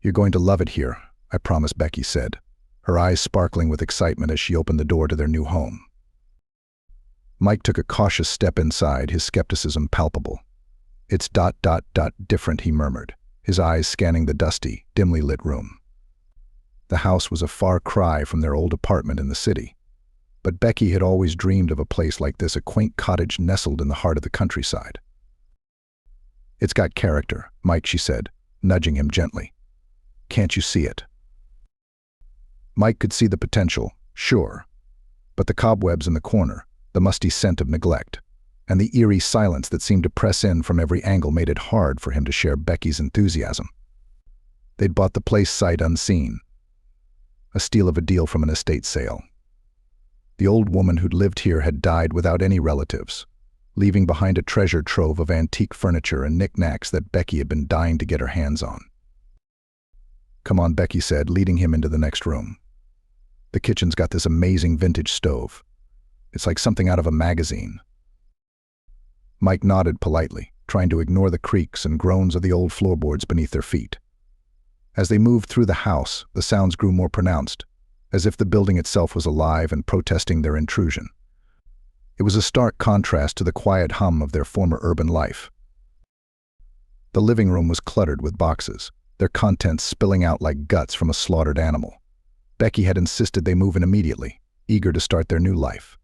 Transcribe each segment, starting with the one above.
"You're going to love it here, I promise," Becky said, her eyes sparkling with excitement as she opened the door to their new home. Mike took a cautious step inside, his skepticism palpable. "It's different," he murmured, his eyes scanning the dusty, dimly lit room. The house was a far cry from their old apartment in the city, but Becky had always dreamed of a place like this, a quaint cottage nestled in the heart of the countryside. "It's got character, Mike," she said, nudging him gently. "Can't you see it?" Mike could see the potential, sure, but the cobwebs in the corner, the musty scent of neglect, and the eerie silence that seemed to press in from every angle made it hard for him to share Becky's enthusiasm. They'd bought the place sight unseen, a steal of a deal from an estate sale. The old woman who'd lived here had died without any relatives, leaving behind a treasure trove of antique furniture and knickknacks that Becky had been dying to get her hands on. "Come on," Becky said, leading him into the next room. "The kitchen's got this amazing vintage stove. It's like something out of a magazine." Mike nodded politely, trying to ignore the creaks and groans of the old floorboards beneath their feet. As they moved through the house, the sounds grew more pronounced, as if the building itself was alive and protesting their intrusion. It was a stark contrast to the quiet hum of their former urban life. The living room was cluttered with boxes, their contents spilling out like guts from a slaughtered animal. Becky had insisted they move in immediately, eager to start their new life.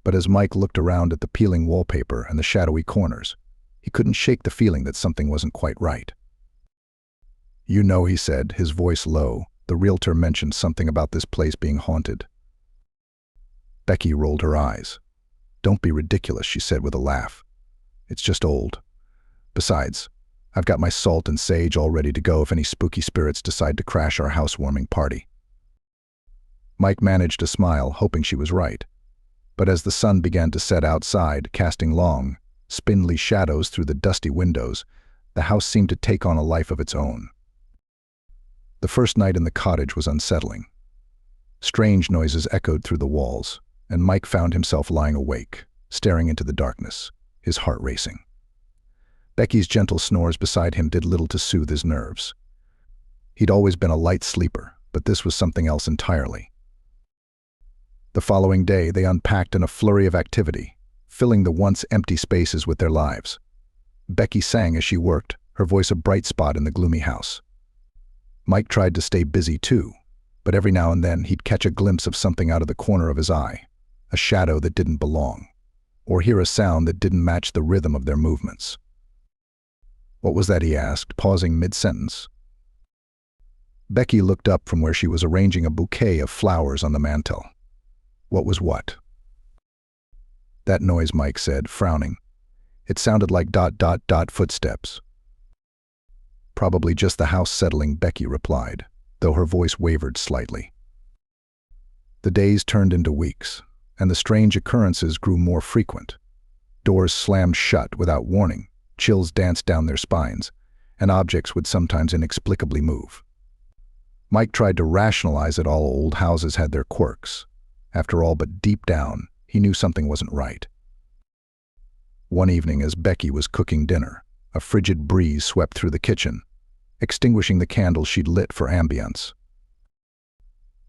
But as Mike looked around at the peeling wallpaper and the shadowy corners, he couldn't shake the feeling that something wasn't quite right. "You know," he said, his voice low, "the realtor mentioned something about this place being haunted." Becky rolled her eyes. "Don't be ridiculous," she said with a laugh. "It's just old. Besides, I've got my salt and sage all ready to go if any spooky spirits decide to crash our housewarming party." Mike managed to smile, hoping she was right. But as the sun began to set outside, casting long, spindly shadows through the dusty windows, the house seemed to take on a life of its own. The first night in the cottage was unsettling. Strange noises echoed through the walls, and Mike found himself lying awake, staring into the darkness, his heart racing. Becky's gentle snores beside him did little to soothe his nerves. He'd always been a light sleeper, but this was something else entirely. The following day, they unpacked in a flurry of activity, filling the once empty spaces with their lives. Becky sang as she worked, her voice a bright spot in the gloomy house. Mike tried to stay busy too, but every now and then he'd catch a glimpse of something out of the corner of his eye, a shadow that didn't belong, or hear a sound that didn't match the rhythm of their movements. "What was that?" he asked, pausing mid-sentence. Becky looked up from where she was arranging a bouquet of flowers on the mantel. "What was what?" "That noise," Mike said, frowning. "It sounded like ... footsteps." "Probably just the house settling," Becky replied, though her voice wavered slightly. The days turned into weeks, and the strange occurrences grew more frequent. Doors slammed shut without warning, chills danced down their spines, and objects would sometimes inexplicably move. Mike tried to rationalize it all. Old houses had their quirks. After all, but deep down, he knew something wasn't right. One evening, as Becky was cooking dinner, a frigid breeze swept through the kitchen, extinguishing the candle she'd lit for ambience.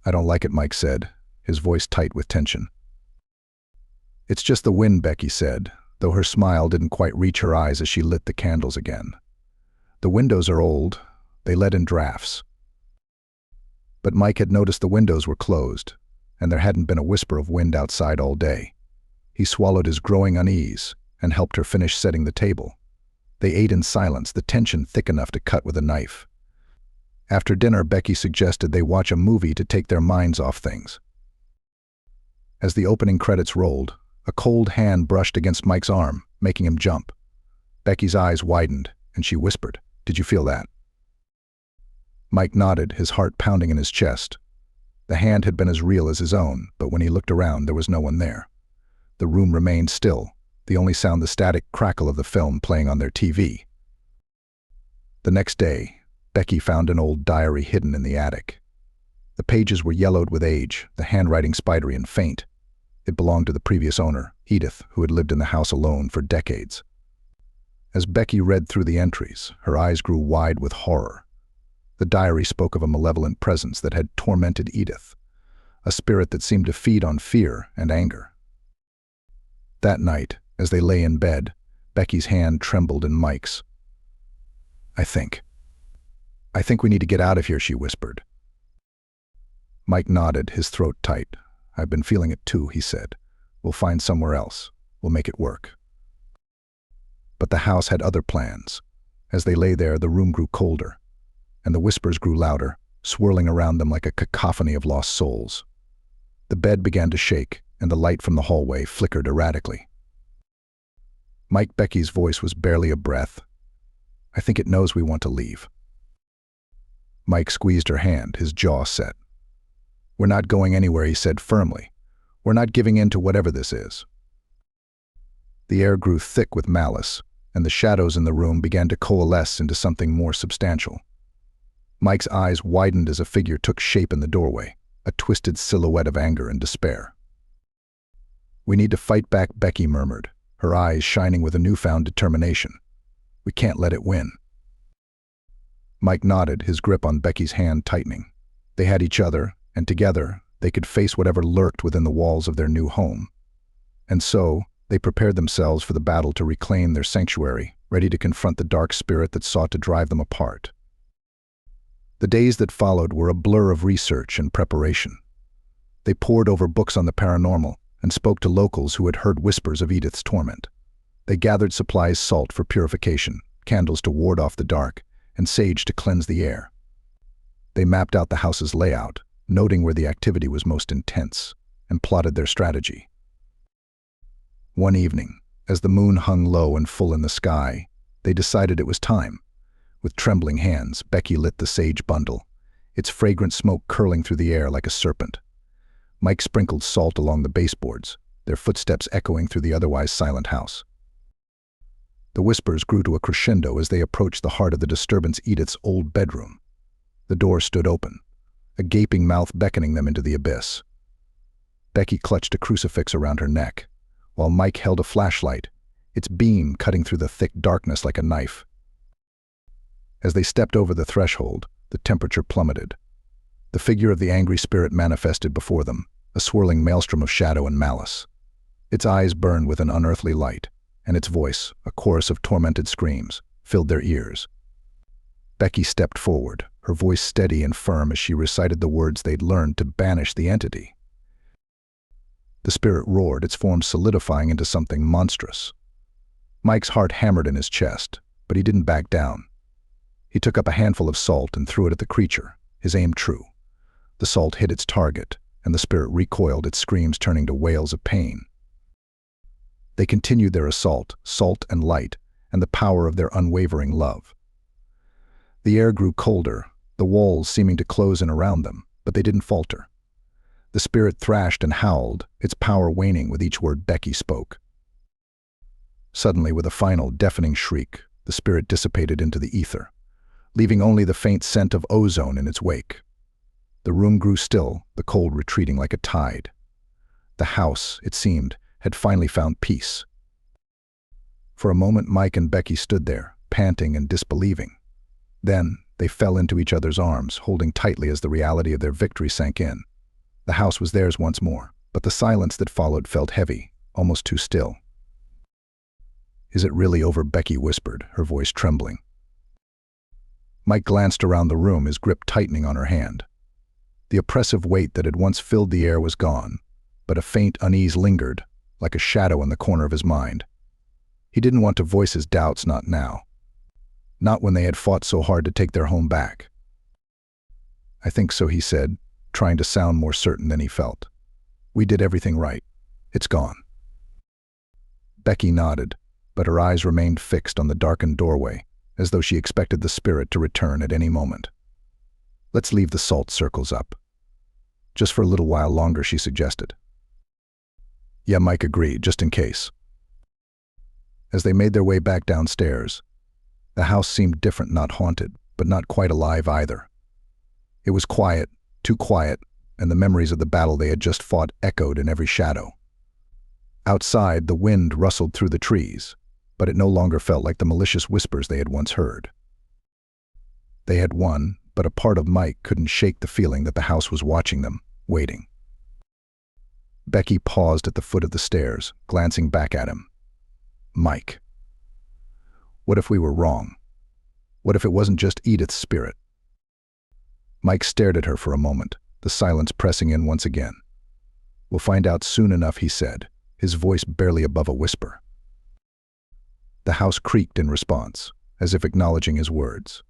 "I don't like it," Mike said, his voice tight with tension. "It's just the wind," Becky said, though her smile didn't quite reach her eyes as she lit the candles again. "The windows are old. They let in drafts." But Mike had noticed the windows were closed, and there hadn't been a whisper of wind outside all day. He swallowed his growing unease and helped her finish setting the table. They ate in silence, the tension thick enough to cut with a knife. After dinner, Becky suggested they watch a movie to take their minds off things. As the opening credits rolled, a cold hand brushed against Mike's arm, making him jump. Becky's eyes widened, and she whispered, "Did you feel that?" Mike nodded, his heart pounding in his chest. The hand had been as real as his own, but when he looked around, there was no one there. The room remained still, the only sound the static crackle of the film playing on their TV. The next day, Becky found an old diary hidden in the attic. The pages were yellowed with age, the handwriting spidery and faint. It belonged to the previous owner, Edith, who had lived in the house alone for decades. As Becky read through the entries, her eyes grew wide with horror. The diary spoke of a malevolent presence that had tormented Edith, a spirit that seemed to feed on fear and anger. That night, as they lay in bed, Becky's hand trembled in Mike's. I think we need to get out of here," she whispered. Mike nodded, his throat tight. "I've been feeling it too," he said. "We'll find somewhere else. We'll make it work." But the house had other plans. As they lay there, the room grew colder, and the whispers grew louder, swirling around them like a cacophony of lost souls. The bed began to shake, and the light from the hallway flickered erratically. Becky's voice was barely a breath. "I think it knows we want to leave." Mike squeezed her hand, his jaw set. "We're not going anywhere," he said firmly. "We're not giving in to whatever this is." The air grew thick with malice, and the shadows in the room began to coalesce into something more substantial. Mike's eyes widened as a figure took shape in the doorway, a twisted silhouette of anger and despair. "We need to fight back," Becky murmured, her eyes shining with a newfound determination. "We can't let it win." Mike nodded, his grip on Becky's hand tightening. They had each other, and together they could face whatever lurked within the walls of their new home. And so, they prepared themselves for the battle to reclaim their sanctuary, ready to confront the dark spirit that sought to drive them apart. The days that followed were a blur of research and preparation. They pored over books on the paranormal and spoke to locals who had heard whispers of Edith's torment. They gathered supplies: salt for purification, candles to ward off the dark, and sage to cleanse the air. They mapped out the house's layout, noting where the activity was most intense, and plotted their strategy. One evening, as the moon hung low and full in the sky, they decided it was time. With trembling hands, Becky lit the sage bundle, its fragrant smoke curling through the air like a serpent. Mike sprinkled salt along the baseboards, their footsteps echoing through the otherwise silent house. The whispers grew to a crescendo as they approached the heart of the disturbance, Edith's old bedroom. The door stood open, a gaping mouth beckoning them into the abyss. Becky clutched a crucifix around her neck, while Mike held a flashlight, its beam cutting through the thick darkness like a knife. As they stepped over the threshold, the temperature plummeted. The figure of the angry spirit manifested before them, a swirling maelstrom of shadow and malice. Its eyes burned with an unearthly light, and its voice, a chorus of tormented screams, filled their ears. Becky stepped forward, her voice steady and firm as she recited the words they'd learned to banish the entity. The spirit roared, its form solidifying into something monstrous. Mike's heart hammered in his chest, but he didn't back down. He took up a handful of salt and threw it at the creature, his aim true. The salt hit its target, and the spirit recoiled, its screams turning to wails of pain. They continued their assault, salt and light, and the power of their unwavering love. The air grew colder, the walls seeming to close in around them, but they didn't falter. The spirit thrashed and howled, its power waning with each word Becky spoke. Suddenly, with a final, deafening shriek, the spirit dissipated into the ether, leaving only the faint scent of ozone in its wake. The room grew still, the cold retreating like a tide. The house, it seemed, had finally found peace. For a moment, Mike and Becky stood there, panting and disbelieving. Then, they fell into each other's arms, holding tightly as the reality of their victory sank in. The house was theirs once more, but the silence that followed felt heavy, almost too still. "Is it really over?" Becky whispered, her voice trembling. Mike glanced around the room, his grip tightening on her hand. The oppressive weight that had once filled the air was gone, but a faint unease lingered, like a shadow in the corner of his mind. He didn't want to voice his doubts, not now. Not when they had fought so hard to take their home back. "I think so," he said, trying to sound more certain than he felt. "We did everything right. It's gone." Becky nodded, but her eyes remained fixed on the darkened doorway, as though she expected the spirit to return at any moment. "Let's leave the salt circles up." "Just for a little while longer," she suggested. "Yeah," Mike agreed, "just in case." As they made their way back downstairs, the house seemed different, not haunted, but not quite alive either. It was quiet, too quiet, and the memories of the battle they had just fought echoed in every shadow. Outside, the wind rustled through the trees, but it no longer felt like the malicious whispers they had once heard. They had won, but a part of Mike couldn't shake the feeling that the house was watching them, waiting. Becky paused at the foot of the stairs, glancing back at him. Mike. What if we were wrong? What if it wasn't just Edith's spirit? Mike stared at her for a moment, the silence pressing in once again. We'll find out soon enough, he said, his voice barely above a whisper. The house creaked in response, as if acknowledging his words.